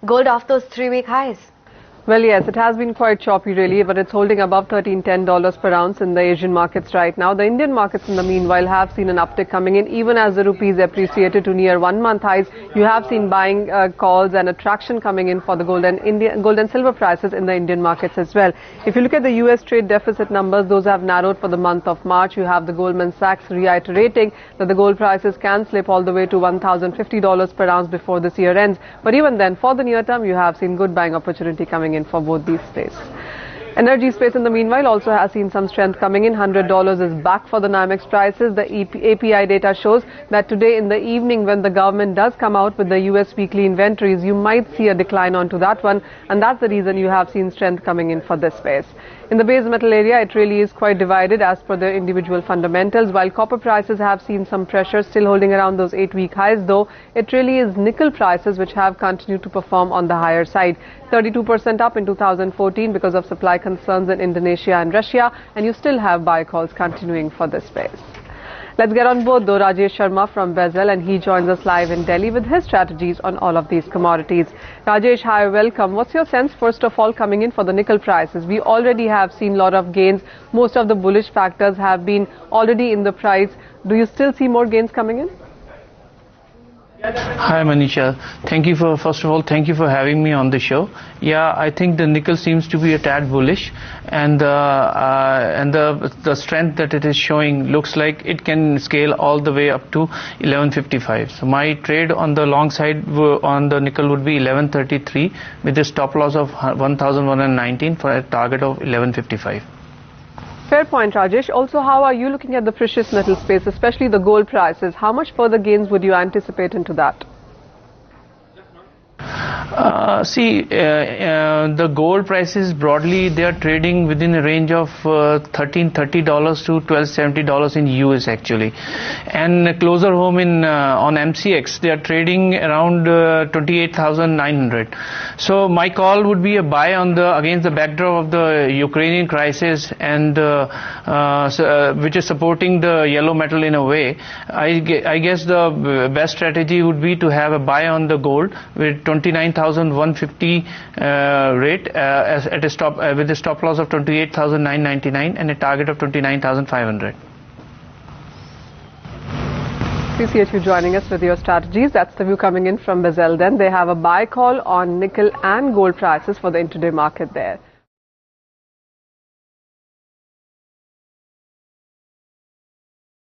Gold off those 3-week highs. Well, yes, it has been quite choppy really, but it's holding above $1310 per ounce in the Asian markets right now. The Indian markets in the meanwhile have seen an uptick coming in, even as the rupees appreciated to near 1-month highs. You have seen buying calls and attraction coming in for the gold and silver prices in the Indian markets as well. If you look at the US trade deficit numbers, those have narrowed for the month of March. You have the Goldman Sachs reiterating that the gold prices can slip all the way to $1,050 per ounce before this year ends. But even then, for the near term, you have seen good buying opportunity coming in for both these space. Energy space in the meanwhile also has seen some strength coming in. $100 is back for the NYMEX prices. The API data shows that today in the evening, when the government does come out with the US weekly inventories, you might see a decline onto that one, and that's the reason you have seen strength coming in for this space. In the base metal area, it really is quite divided as per their individual fundamentals. While copper prices have seen some pressure, still holding around those 8-week highs, though it really is nickel prices which have continued to perform on the higher side. 32% up in 2014 because of supply concerns in Indonesia and Russia, and you still have buy calls continuing for this space. Let's get on board though Rajesh Sharma from Bezel, and he joins us live in Delhi with his strategies on all of these commodities. Rajesh, hi, welcome. What's your sense first of all coming in for the nickel prices? We already have seen a lot of gains. Most of the bullish factors have been already in the price. Do you still see more gains coming in? Hi Manisha, first of all thank you for having me on the show. Yeah, I think the nickel seems to be a tad bullish, and the strength that it is showing looks like it can scale all the way up to 1155. So my trade on the long side on the nickel would be 1133 with a stop loss of 1119 for a target of 1155. Fair point, Rajesh. Also, how are you looking at the precious metal space, especially the gold prices? How much further gains would you anticipate into that? The gold prices broadly, they are trading within a range of $1330 to $1270 in US actually, and closer home in on MCX they are trading around 28,900. So my call would be a buy on against the backdrop of the Ukrainian crisis, and which is supporting the yellow metal in a way. I guess the best strategy would be to have a buy on the gold with 29,150 rate at a stop with a stop loss of 28,999 and a target of 29,500. Appreciate you joining us with your strategies. That's the view coming in from Bezel. Then they have a buy call on nickel and gold prices for the intraday market there.